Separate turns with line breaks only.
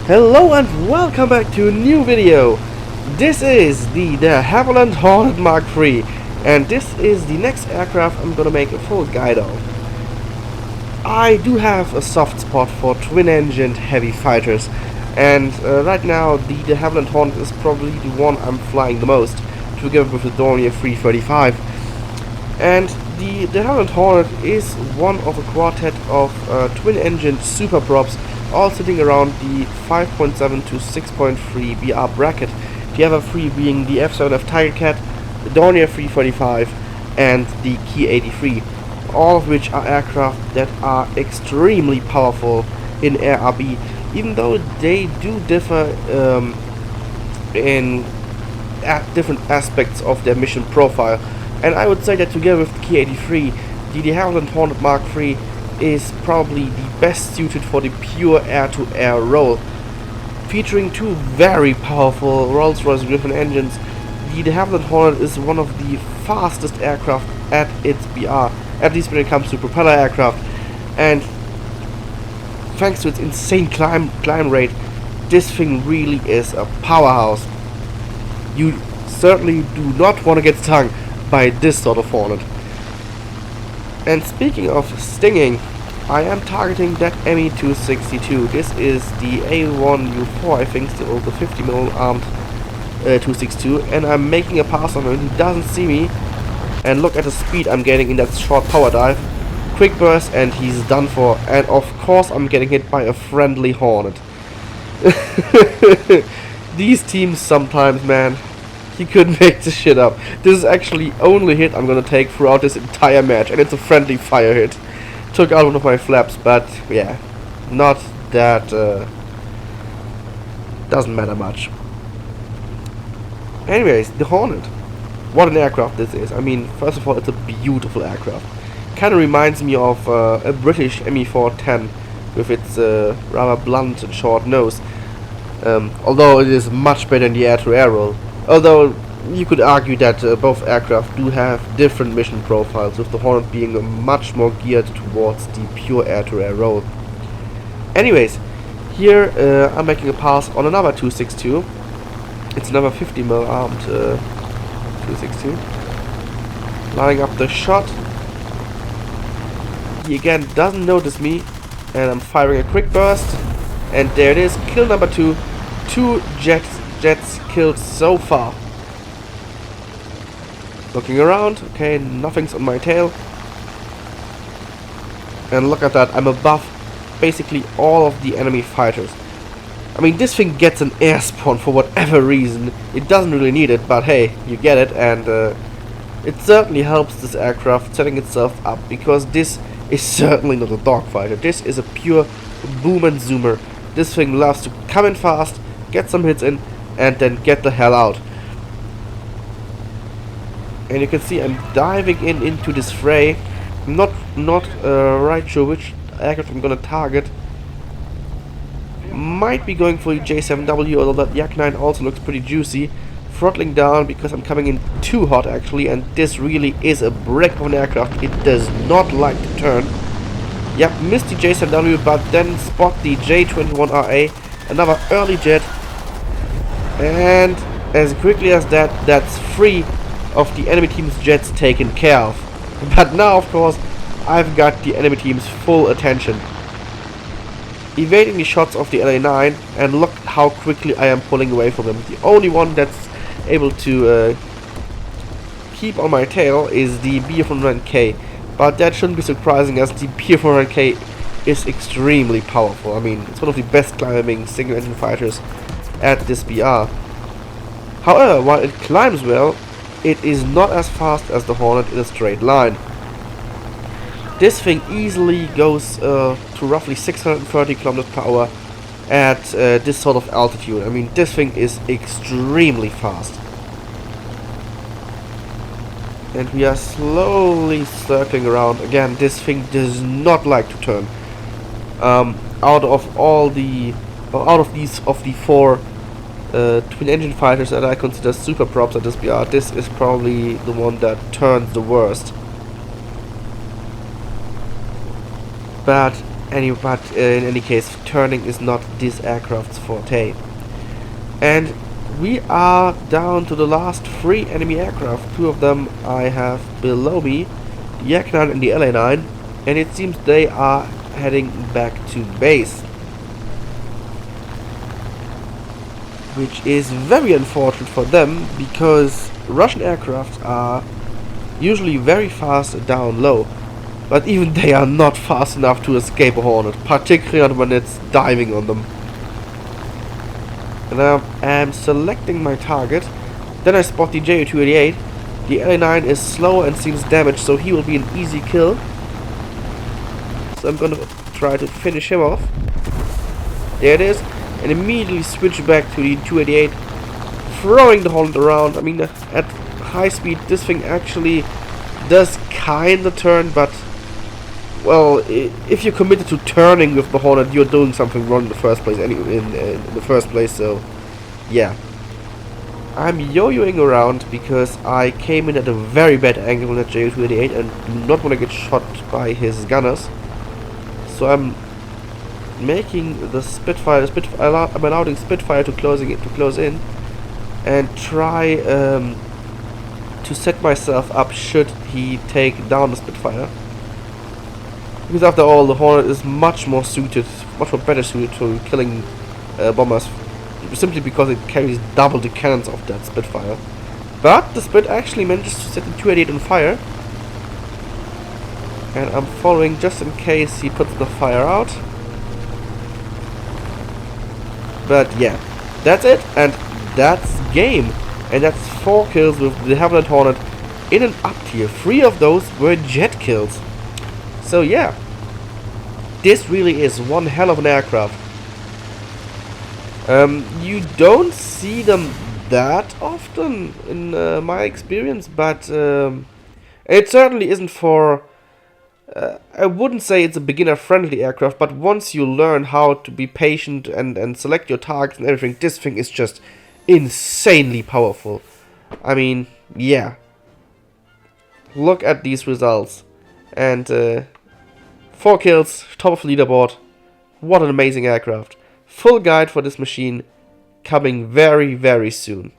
Hello and welcome back to a new video. This is the Havilland Hornet Mark III, and this is the next aircraft I'm gonna make a full guide of. I do have a soft spot for twin-engined heavy fighters, and right now the Havilland Hornet is probably the one I'm flying the most, together with the Dornier 335. And the Havilland Hornet is one of a quartet of twin-engined superprops, all sitting around the 5.7 to 6.3 BR bracket. The other three being the F7F Tiger Cat, the Dornier 335, and the Key 83, all of which are aircraft that are extremely powerful in Air RB, even though they do differ in different aspects of their mission profile. And I would say that together with the Key 83, the Havilland Hornet Mark III is probably the best suited for the pure air-to-air role. Featuring two very powerful Rolls-Royce Griffon engines, the Havilland Hornet is one of the fastest aircraft at its BR, at least when it comes to propeller aircraft, and thanks to its insane climb rate, this thing really is a powerhouse. You certainly do not want to get stung by this sort of Hornet. And speaking of stinging, I am targeting that ME-262. This is the A1U4, I think, still the 50mm armed 262, and I'm making a pass on him. He doesn't see me, and look at the speed I'm getting in that short power dive. Quick burst, and he's done for. And of course I'm getting hit by a friendly Hornet. These teams sometimes, man. He couldn't make this shit up. This is actually only hit I'm gonna take throughout this entire match, and it's a friendly fire hit. Took out one of my flaps, but yeah, not that doesn't matter much. Anyways, the Hornet. What an aircraft this is. I mean, first of all, it's a beautiful aircraft. Kinda reminds me of a British ME-410 with its rather blunt and short nose. Although it is much better in the air-to-air role. Although you could argue that both aircraft do have different mission profiles, with the Hornet being much more geared towards the pure air-to-air role. Anyways, here I'm making a pass on another 262. It's another 50mm armed 262. Lining up the shot. He again doesn't notice me, and I'm firing a quick burst. And there it is, kill number 2. Two jets killed so far. Looking around, okay, nothing's on my tail. And look at that, I'm above basically all of the enemy fighters. I mean, this thing gets an air spawn for whatever reason. It doesn't really need it, but hey, you get it, and it certainly helps this aircraft setting itself up, because this is certainly not a dogfighter. This is a pure boom and zoomer. This thing loves to come in fast, get some hits in, and then get the hell out. And you can see I'm diving into this fray. I'm not right sure which aircraft I'm gonna target. Might be going for the J7W, although that Yak 9 also looks pretty juicy. Throttling down because I'm coming in too hot actually, and this really is a brick of an aircraft. It does not like to turn. Yep, missed the J7W, but then spot the J21RA, another early jet. And as quickly as that, that's 3 of the enemy team's jets taken care of. But now, of course, I've got the enemy team's full attention. Evading the shots of the LA-9, and look how quickly I am pulling away from them. The only one that's able to keep on my tail is the BF-100K. But that shouldn't be surprising, as the BF-100K is extremely powerful. I mean, it's one of the best climbing single-engine fighters at this BR. However, while it climbs well, it is not as fast as the Hornet in a straight line. This thing easily goes to roughly 630 km per hour at this sort of altitude. I mean, this thing is extremely fast. And we are slowly circling around. Again, this thing does not like to turn. Out of the 4 twin-engine fighters that I consider super props at this BR, this is probably the one that turns the worst. But But in any case, turning is not this aircraft's forte. And we are down to the last 3 enemy aircraft. 2 of them I have below me, the Yak-9 and the LA-9, and it seems they are heading back to base. Which is very unfortunate for them, because Russian aircraft are usually very fast down low. But even they are not fast enough to escape a Hornet, particularly when it's diving on them. And I am selecting my target. Then I spot the Ju-288. The LA-9 is slow and seems damaged, so he will be an easy kill. So I'm gonna try to finish him off. There it is. And immediately switch back to the 288, throwing the Hornet around. I mean, at high speed, this thing actually does kinda turn, but well, if you're committed to turning with the Hornet, you're doing something wrong in the first place. In the first place, so yeah, I'm yo-yoing around because I came in at a very bad angle on that Ju-288 and do not want to get shot by his gunners. So I'm making the Spitfire. I'm allowing Spitfire to close in, and try to set myself up should he take down the Spitfire. Because after all, the Hornet is much more better suited to killing bombers, simply because it carries double the cannons of that Spitfire. But the Spit actually manages to set the 288 on fire, and I'm following just in case he puts the fire out. But yeah, that's it, and that's game. And that's 4 kills with the Havilland Hornet in an up tier. 3 of those were jet kills. So yeah, this really is one hell of an aircraft. You don't see them that often in my experience, but it certainly isn't for... I wouldn't say it's a beginner-friendly aircraft, but once you learn how to be patient and select your targets and everything, this thing is just insanely powerful. I mean, yeah. Look at these results. And 4 kills, top of the leaderboard. What an amazing aircraft. Full guide for this machine coming very, very soon.